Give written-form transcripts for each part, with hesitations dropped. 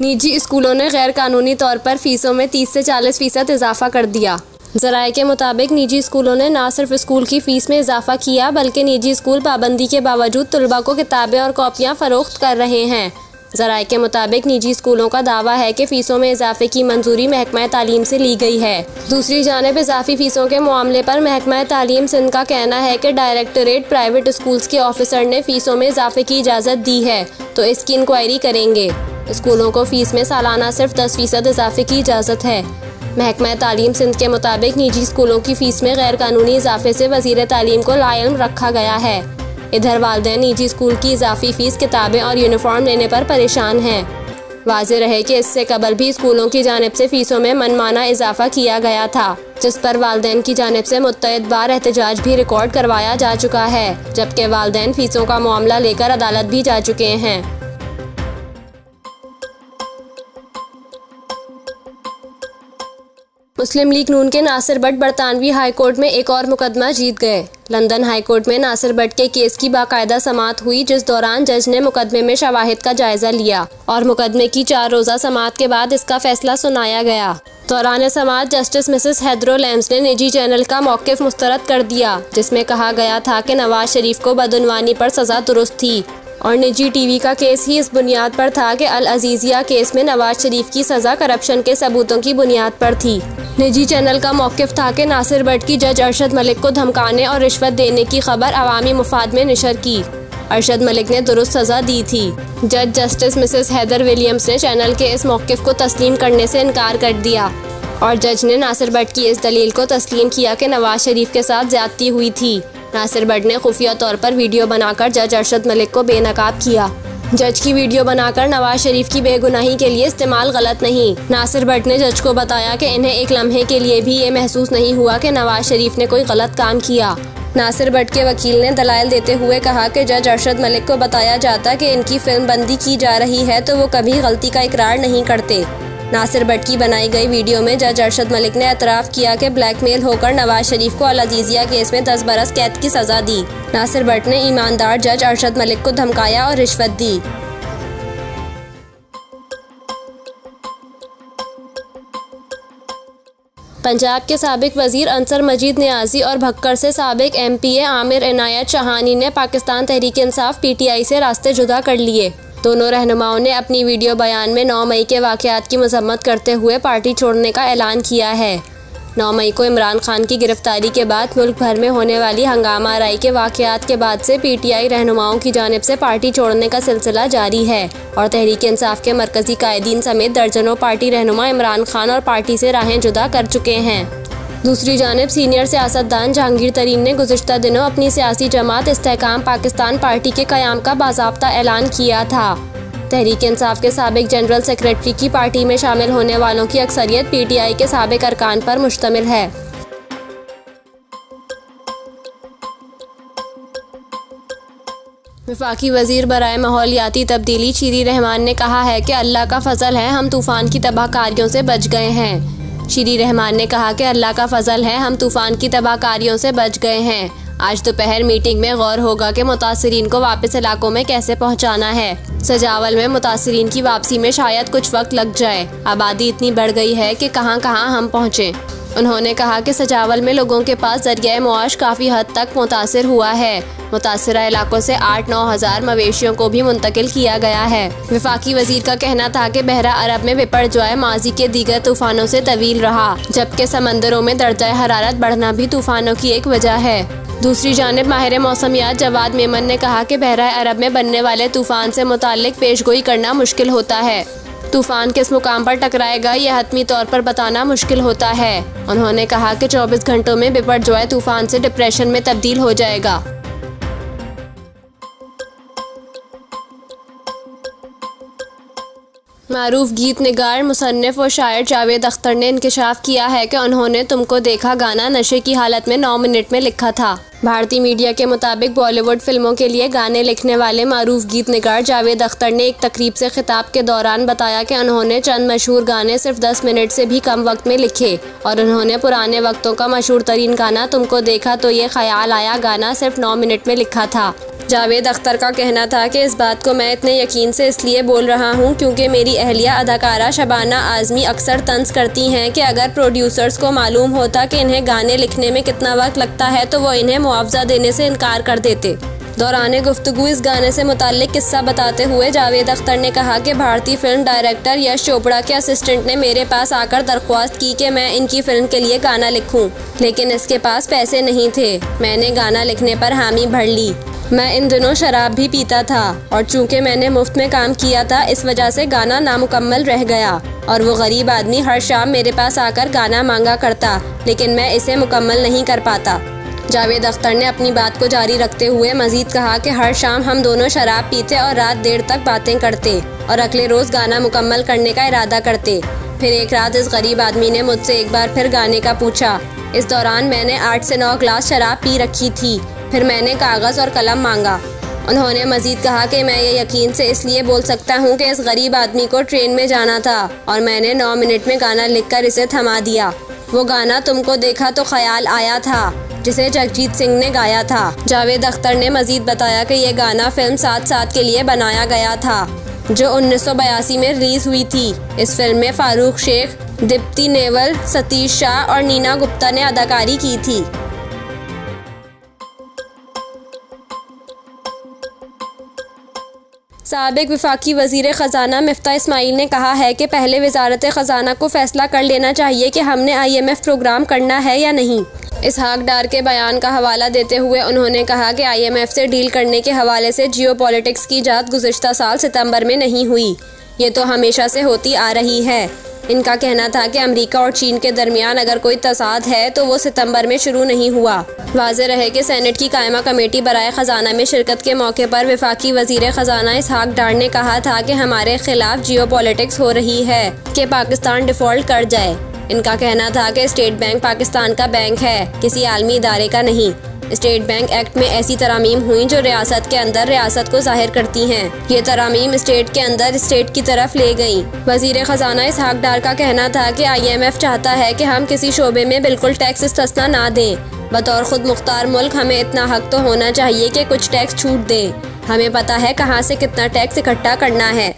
निजी स्कूलों ने गैर कानूनी तौर पर फीसों में 30 से 40% इजाफा कर दिया। ज़राए के मुताबिक निजी स्कूलों ने न सिर्फ स्कूल की फ़ीस में इजाफा किया बल्कि निजी स्कूल पाबंदी के बावजूद तलबा को किताबें और कॉपियाँ फ़रोख्त कर रहे हैं। ज़राए के मुताबिक निजी स्कूलों का दावा है कि फ़ीसों में इजाफे की मंजूरी महकमा तालीम से ली गई है। दूसरी जानिब इजाफी फ़ीसों के मामले पर महकमा तालीम सिंध का कहना है कि डायरेक्टरेट प्राइवेट स्कूल्स के ऑफिसर ने फ़ीसों में इजाफे की इजाज़त दी है तो इसकी इंक्वायरी करेंगे। स्कूलों को फ़ीस में सालाना सिर्फ 10% इजाफे की इजाज़त है। महकमा तालीम सिंध के मुताबिक निजी स्कूलों की फ़ीस में गैर कानूनी इजाफे से वज़ीर तालीम को लाइल्म रखा गया है। इधर वालिदैन निजी स्कूल की इजाफी फ़ीस, किताबें और यूनिफॉर्म लेने पर परेशान हैं। वाज़ेह रहे कि इससे कबल भी स्कूलों की जानिब से फ़ीसों में मनमाना इजाफा किया गया था, जिस पर वालिदैन की जानिब से मुत्तअद्दिद बार एहतजाज भी रिकॉर्ड करवाया जा चुका है, जबकि वालिदैन फ़ीसों का मामला लेकर अदालत भी जा चुके हैं। मुस्लिम लीग नून के नासिर भट्ट बरतानवी हाई कोर्ट में एक और मुकदमा जीत गए। लंदन हाई कोर्ट में नासिर भट्ट के केस की बाकायदा समाअत हुई, जिस दौरान जज ने मुकदमे में शवाहिद का जायजा लिया और मुकदमे की 4 रोज़ा समाअत के बाद इसका फैसला सुनाया गया। दौरान समाअत जस्टिस मिसेस हैदरो लैम्स ने निजी चैनल का मौक़िफ़ मुस्तरद कर दिया, जिसमें कहा गया था कि नवाज शरीफ को बदउनवानी पर सज़ा दुरुस्त थी और निजी टीवी का केस ही इस बुनियाद पर था कि अल अजीज़िया केस में नवाज शरीफ की सज़ा करप्शन के सबूतों की बुनियाद पर थी। निजी चैनल का मौक़िफ़ था कि नासिर भट्ट की जज अरशद मलिक को धमकाने और रिश्वत देने की खबर अवामी मुफाद में नशर की। अरशद मलिक ने दुरुस्त सज़ा दी थी। जज जस्टिस मिसेस हैदर विलियम्स ने चैनल के इस मौक़िफ़ को तस्लीम करने से इनकार कर दिया और जज ने नासिर भट्ट की इस दलील को तस्लीम किया कि नवाज शरीफ के साथ ज़्यादती हुई थी। नासिर भट्ट ने खुफिया तौर पर वीडियो बनाकर जज अरशद मलिक को बेनकाब किया। जज की वीडियो बनाकर नवाज शरीफ की बेगुनाही के लिए इस्तेमाल गलत नहीं। नासिर भट्ट ने जज को बताया कि इन्हें एक लम्हे के लिए भी ये महसूस नहीं हुआ कि नवाज शरीफ ने कोई गलत काम किया। नासिर भट्ट के वकील ने दलाइल देते हुए कहा कि जज अरशद मलिक को बताया जाता कि इनकी फिल्म बंदी की जा रही है तो वो कभी गलती का इकरार नहीं करते। नासिर भट्ट की बनाई गई वीडियो में जज अरशद मलिक ने एतराफ़ किया कि ब्लैकमेल होकर नवाज शरीफ को अल अजीज़िया केस में 10 बरस कैद की सज़ा दी। नासिर भट्ट ने ईमानदार जज अरशद मलिक को धमकाया और रिश्वत दी। पंजाब के साबिक वज़ीर अंसर मजीद नियाज़ी और भक्कर से साबिक MPA आमिर इनायत शहानी ने पाकिस्तान तहरीक इंसाफ PTI से रास्ते जुदा कर लिए। दोनों रहनुमाओं ने अपनी वीडियो बयान में 9 मई के वाक़यात की मज़म्मत करते हुए पार्टी छोड़ने का ऐलान किया है। 9 मई को इमरान खान की गिरफ्तारी के बाद मुल्क भर में होने वाली हंगामा आराई के वाक़यात के बाद से PTI रहनुमाओं की जानिब से पार्टी छोड़ने का सिलसिला जारी है और तहरीक इंसाफ के मरकज़ी कायदीन समेत दर्जनों पार्टी रहनुमा इमरान खान और पार्टी से राहें जुदा कर चुके हैं। दूसरी जानिब सीनियर सियासतदान जहांगीर तरीन ने गुज़िश्ता दिनों अपनी सियासी जमात इस्तेहकाम पाकिस्तान पार्टी के क़याम का बाज़ाब्ता ऐलान किया था। तहरीक इंसाफ के साबिक जनरल सेक्रेटरी की पार्टी में शामिल होने वालों की अक्सरियत PTI के साबिक अरकान पर मुश्तमिल है। वफाकी वज़ीर बराए माहौलियाती तब्दीली शीरी रहमान ने कहा है कि अल्लाह का फ़ज़ल है हम तूफ़ान की तबाहकारियों से बच गए हैं। शीरी रहमान ने कहा कि अल्लाह का फ़ज़ल है हम तूफ़ान की तबाहकारियों से बच गए हैं। आज दोपहर मीटिंग में गौर होगा कि मुतासिरीन को वापस इलाकों में कैसे पहुंचाना है। सजावल में मुतासिरीन की वापसी में शायद कुछ वक्त लग जाए। आबादी इतनी बढ़ गई है कि कहां कहां हम पहुंचे। उन्होंने कहा कि सजावल में लोगों के पास ज़रिया मुआश काफ़ी हद तक मुतासिर हुआ है। मुतासिरा इलाकों से 8-9 हज़ार मवेशियों को भी मुंतकिल किया गया है। वफाकी वज़ीर का कहना था कि बहरा अरब में बिपरजॉय माजी के दीगर तूफ़ानों से तवील रहा, जबकि समंदरों में दर्जा हरारत बढ़ना भी तूफ़ानों की एक वजह है। दूसरी जानिब माहिर मौसमियात जवाद मेमन ने कहा कि बहरा अरब में बनने वाले तूफ़ान से मुताल्लिक पेशगोई करना मुश्किल होता है। तूफ़ान किस मुकाम पर टकराएगा यह हतमी तौर पर बताना मुश्किल होता है। उन्होंने कहा कि 24 घंटों में बिपरजॉय तूफ़ान से डिप्रेशन में तब्दील हो जाएगा। मारूफ गीत निगार, मुसन्निफ़ व शायर जावेद अख्तर ने इंकशाफ किया है कि उन्होंने तुमको देखा गाना नशे की हालत में 9 मिनट में लिखा था। भारतीय मीडिया के मुताबिक बॉलीवुड फिल्मों के लिए गाने लिखने वाले मारूफ गीत निगार जावेद अख्तर ने एक तकरीब से खिताब के दौरान बताया कि उन्होंने चंद मशहूर गाने सिर्फ 10 मिनट से भी कम वक्त में लिखे और उन्होंने पुराने वक्तों का मशहूर तरीन गाना तुमको देखा तो ये ख्याल आया गाना सिर्फ 9 मिनट में लिखा था। जावेद अख्तर का कहना था कि इस बात को मैं इतने यकीन से इसलिए बोल रहा हूँ क्योंकि मेरी अहलिया अदाकारा शबाना आज़मी अक्सर तंज करती हैं कि अगर प्रोड्यूसर्स को मालूम होता कि इन्हें गाने लिखने में कितना वक्त लगता है तो वो इन्हें मुआवजा देने से इनकार कर देते। दौरान गुफ्तगू इस गाने से मुताल्लिक किस्सा बताते हुए जावेद अख्तर ने कहा कि भारतीय फिल्म डायरेक्टर यश चोपड़ा के असिस्टेंट ने मेरे पास आकर दरख्वास्त की कि मैं इनकी फिल्म के लिए गाना लिखूं, लेकिन इसके पास पैसे नहीं थे। मैंने गाना लिखने पर हामी भर ली। मैं इन दिनों शराब भी पीता था और चूंकि मैंने मुफ्त में काम किया था इस वजह से गाना नामुकम्मल रह गया और वो गरीब आदमी हर शाम मेरे पास आकर गाना मांगा करता, लेकिन मैं इसे मुकम्मल नहीं कर पाता। जावेद अख्तर ने अपनी बात को जारी रखते हुए मजीद कहा कि हर शाम हम दोनों शराब पीते और रात देर तक बातें करते और अगले रोज़ गाना मुकम्मल करने का इरादा करते। फिर एक रात इस गरीब आदमी ने मुझसे एक बार फिर गाने का पूछा। इस दौरान मैंने 8 से 9 ग्लास शराब पी रखी थी। फिर मैंने कागज़ और कलम मांगा। उन्होंने मजीद कहा कि मैं ये यकीन से इसलिए बोल सकता हूँ कि इस गरीब आदमी को ट्रेन में जाना था और मैंने 9 मिनट में गाना लिखकर इसे थमा दिया। वो गाना तुमको देखा तो ख्याल आया था जिसे जगजीत सिंह ने गाया था। जावेद अख्तर ने मजीद बताया कि ये गाना फिल्म साथ साथ के लिए बनाया गया था जो 1982 में रिलीज हुई थी। इस फिल्म में फारूक शेख, दीप्ति नेवल, सतीश शाह और नीना गुप्ता ने अदाकारी की थी। साबिक वफाकी वज़ीर ख़जाना मिफ्ता इस्माइल ने कहा है कि पहले वज़ारत ख़जाना को फ़ैसला कर लेना चाहिए कि हमने IMF प्रोग्राम करना है या नहीं। इसहाक डार के बयान का हवाला देते हुए उन्होंने कहा कि IMF से डील करने के हवाले से जियोपॉलिटिक्स की इजाद गुज़िश्ता साल सितंबर में नहीं हुई, ये तो हमेशा से होती आ रही है। इनका कहना था कि अमेरिका और चीन के दरमियान अगर कोई तसाद है तो वो सितंबर में शुरू नहीं हुआ। वाज़ेह रहे कि सेनेट की कायमा कमेटी बराए ख़जाना में शिरकत के मौके पर वफाकी वज़ीर ख़जाना इसहाक डार ने कहा था कि हमारे खिलाफ जियोपॉलिटिक्स हो रही है कि पाकिस्तान डिफ़ॉल्ट कर जाए। इनका कहना था कि स्टेट बैंक पाकिस्तान का बैंक है, किसी आलमी इदारे का नहीं। स्टेट बैंक एक्ट में ऐसी तरामीम हुई जो रियासत के अंदर रियासत को जाहिर करती हैं। ये तरामीम स्टेट के अंदर स्टेट की तरफ ले गई। वज़ीर ख़जाना इसहाक डार का कहना था कि IMF चाहता है कि हम किसी शोबे में बिल्कुल टैक्स इस्तिस्ना ना दें। बतौर खुद मुख्तार मुल्क हमें इतना हक तो होना चाहिए कि कुछ टैक्स छूट दें। हमें पता है कहाँ से कितना टैक्स इकट्ठा करना है।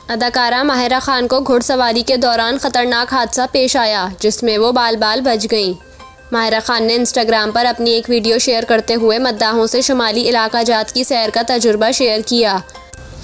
अदाकारा माहिरा खान को घुड़सवारी के दौरान ख़तरनाक हादसा पेश आया जिसमें वो बाल बाल बच गईं। माहिरा खान ने इंस्टाग्राम पर अपनी एक वीडियो शेयर करते हुए मद्दाहों से शुमाली इलाका जात की सैर का तजुर्बा शेयर किया।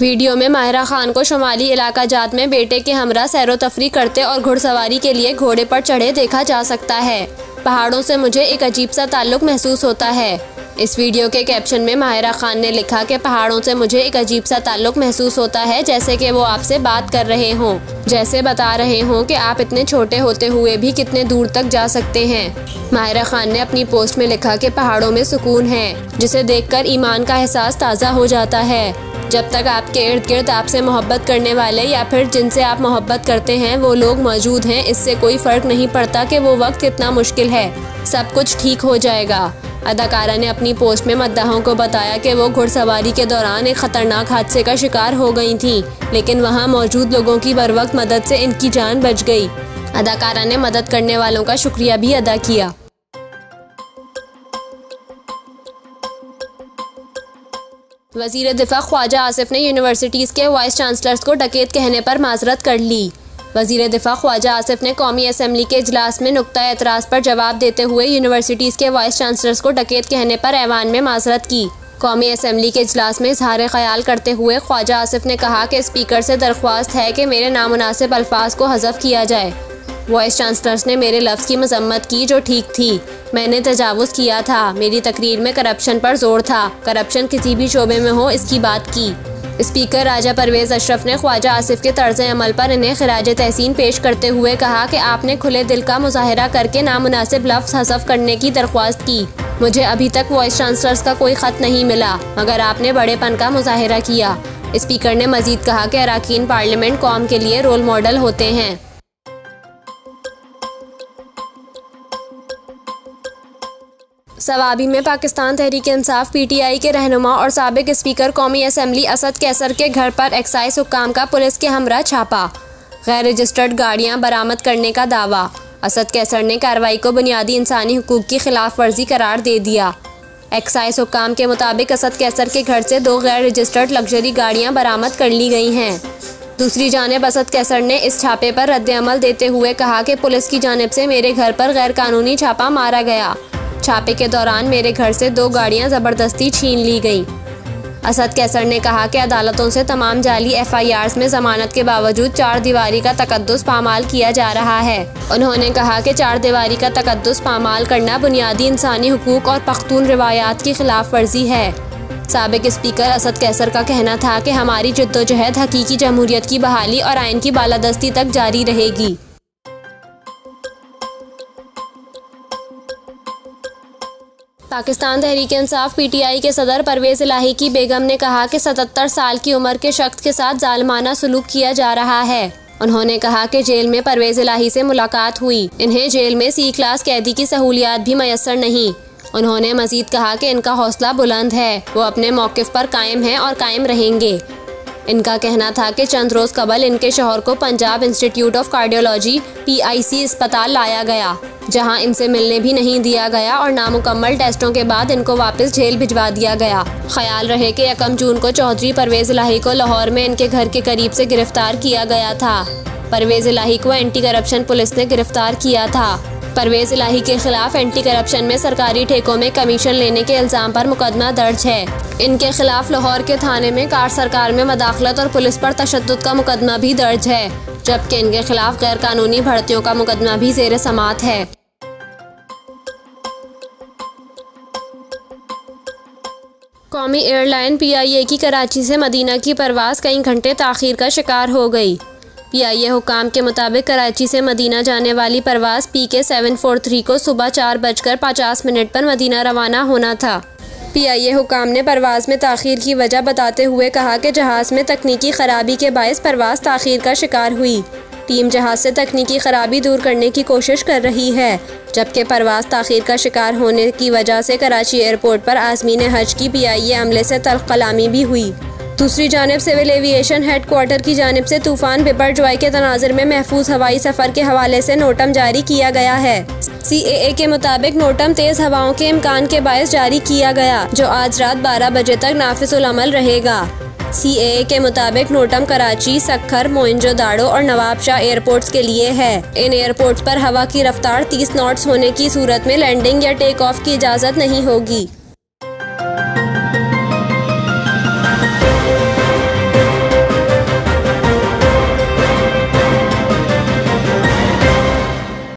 वीडियो में माहिरा खान को शुमाली इलाका जात में बेटे के हमरा सैरो तफरी करते और घुड़सवारी के लिए घोड़े पर चढ़े देखा जा सकता है। पहाड़ों से मुझे एक अजीब सा ताल्लुक़ महसूस होता है। इस वीडियो के कैप्शन में माहिरा खान ने लिखा कि पहाड़ों से मुझे एक अजीब सा ताल्लुक़ महसूस होता है, जैसे कि वो आपसे बात कर रहे हों, जैसे बता रहे हों कि आप इतने छोटे होते हुए भी कितने दूर तक जा सकते हैं। माहिरा खान ने अपनी पोस्ट में लिखा कि पहाड़ों में सुकून है जिसे देखकर ईमान का एहसास ताज़ा हो जाता है। जब तक आपके इर्द गिर्द आपसे मोहब्बत करने वाले या फिर जिनसे आप मोहब्बत करते हैं वो लोग मौजूद हैं, इससे कोई फ़र्क नहीं पड़ता कि वो वक्त कितना मुश्किल है, सब कुछ ठीक हो जाएगा। अदाकारा ने अपनी पोस्ट में मद्दाहों को बताया कि वो घुड़सवारी के दौरान एक ख़तरनाक हादसे का शिकार हो गई थी, लेकिन वहां मौजूद लोगों की बरवक्त मदद से इनकी जान बच गई। अदाकारा ने मदद करने वालों का शुक्रिया भी अदा किया। वज़ीर दिफा ख्वाजा आसिफ ने यूनिवर्सिटीज़ के वाइस चांसलर्स को डकैत कहने पर माजरत कर ली। वज़ीर दिफा ख्वाजा आसिफ ने कौमी असम्बली के इजलास में नुक्ता एतराज़ पर जवाब देते हुए यूनिवर्सिटीज़ के वाइस चांसलर्स को डकैत कहने पर ऐवान में माजरत की। कौमी असम्बली के इजलास में इज़हार ख्याल करते हुए ख्वाजा आसिफ ने कहा कि स्पीकर से दरख्वास्त है कि मेरे नामुनासिब अल्फाज को हज़फ किया जाए। वाइस चांसलर्स ने मेरे लफ्ज़ की मजम्मत की जो ठीक थी। मैंने तजावुज़ किया था। मेरी तकरीर में करप्शन पर जोर था। करप्शन किसी भी शोबे में हो इसकी बात की। स्पीकर राजा परवेज़ अशरफ ने ख्वाजा आसिफ के तर्ज़ अमल पर इन्हें खिराज तहसीन पेश करते हुए कहा कि आपने खुले दिल का मुजाहिरा करके नामुनासिब लफ्ज़ हज़फ करने की दरख्वास्त की। मुझे अभी तक वाइस चांसलर्स का कोई ख़त नहीं मिला मगर आपने बड़ेपन का मुजाहिरा किया। स्पीकर ने मज़ीद कहा कि अरकान पार्लियामेंट कौम के लिए रोल मॉडल होते हैं। सवाबी में पाकिस्तान तहरीक-ए-इंसाफ PTI के रहनुमा और साबिक स्पीकर कौमी असम्बली असद कैसर के घर पर एक्साइज हुक्काम का पुलिस के हमरा छापा। गैर रजिस्टर्ड गाड़ियां बरामद करने का दावा। असद कैसर ने कार्रवाई को बुनियादी इंसानी हुकूक की खिलाफ वर्जी करार दे दिया। एक्साइज हुक्काम के मुताबिक असद कैसर के घर से 2 गैर रजिस्टर्ड लग्जरी गाड़ियां बरामद कर ली गई हैं। दूसरी जानिब असद कैसर ने इस छापे पर रद्द-ए-अमल देते हुए कहा कि पुलिस की जानिब से मेरे घर पर गैर कानूनी छापा मारा गया। छापे के दौरान मेरे घर से 2 गाड़ियां ज़बरदस्ती छीन ली गईं। असद कैसर ने कहा कि अदालतों से तमाम जाली FIRs में ज़मानत के बावजूद 4 दीवारी का तकद्दुस पामाल किया जा रहा है। उन्होंने कहा कि 4 दीवारी का तकद्दुस पामाल करना बुनियादी इंसानी हुकूक और पख्तून रिवायात की खिलाफ वर्जी है। साबिक स्पीकर असद कैसर का कहना था कि हमारी जद्दोजहद हकीकी जमहूरियत की बहाली और आइन की बालादस्ती तक जारी रहेगी। पाकिस्तान तहरीक-ए-इंसाफ PTI के सदर परवेज़ इलाही की बेगम ने कहा कि 77 साल की उम्र के शख्स के साथ जालमाना सलूक किया जा रहा है। उन्होंने कहा कि जेल में परवेज़ इलाही से मुलाकात हुई। इन्हें जेल में C क्लास कैदी की सहूलियात भी मयसर नहीं। उन्होंने मजीद कहा कि इनका हौसला बुलंद है, वो अपने मौक़िफ़ पर कायम हैं और कायम रहेंगे। इनका कहना था कि चंद रोज़ कबल इनके शौहर को Punjab institute of cardiology PIC अस्पताल लाया गया, जहां इनसे मिलने भी नहीं दिया गया और नामुकम्मल टेस्टों के बाद इनको वापस जेल भिजवा दिया गया। ख्याल रहे कि 1 जून को चौधरी परवेज़ इलाही को लाहौर में इनके घर के करीब से गिरफ्तार किया गया था। परवेज़ इलाही को एंटी करप्शन पुलिस ने गिरफ्तार किया था। परवेज़ इलाही के खिलाफ एंटी करप्शन में सरकारी ठेकों में कमीशन लेने के इल्ज़ाम पर मुकदमा दर्ज है। इनके खिलाफ लाहौर के थाने में कार सरकार में मदाखलत और पुलिस पर तशद्दुद का मुकदमा भी दर्ज है, जबकि इनके खिलाफ गैर कानूनी भर्तियों का मुकदमा भी ज़ेर समात है। कौमी एयरलाइन PIA की कराची से मदीना की परवाज़ कई घंटे ताख़ीर का शिकार हो गई। PIA हुकाम के मुताबिक कराची से मदीना जाने वाली परवाज़ PK 743 को सुबह 4:50 पर मदीना रवाना होना था। PIA हुकाम ने परवाज़ में ताख़ीर की वजह बताते हुए कहा कि जहाज़ में तकनीकी ख़राबी के बायस परवाज़ ताख़ीर का शिकार हुई। टीम जहाज़ से तकनीकी ख़राबी दूर करने की कोशिश कर रही है, जबकि परवाज़ ताख़ीर का शिकार होने की वजह से कराची एयरपोर्ट पर आज़मीन हज की PIA अमले से तल्ख़ कलामी भी हुई। दूसरी जानिब सिविल एविएशन हेडक्वार्टर की जानिब से तूफ़ान बिपरजॉय के तनाज़ुर में महफूज हवाई सफ़र के हवाले से नोटम जारी किया गया है। CAA के मुताबिक नोटम तेज़ हवाओं के इम्कान के बायस जारी किया गया, जो आज रात 12 बजे तक नाफिजुल अमल रहेगा। CAA के मुताबिक नोटम कराची, सक्खर, मोइंजोदाड़ो और नवाबशाह एयरपोर्ट्स के लिए है। इन एयरपोर्ट्स पर हवा की रफ्तार 30 नॉट्स होने की सूरत में लैंडिंग या टेक ऑफ की इजाज़त नहीं होगी।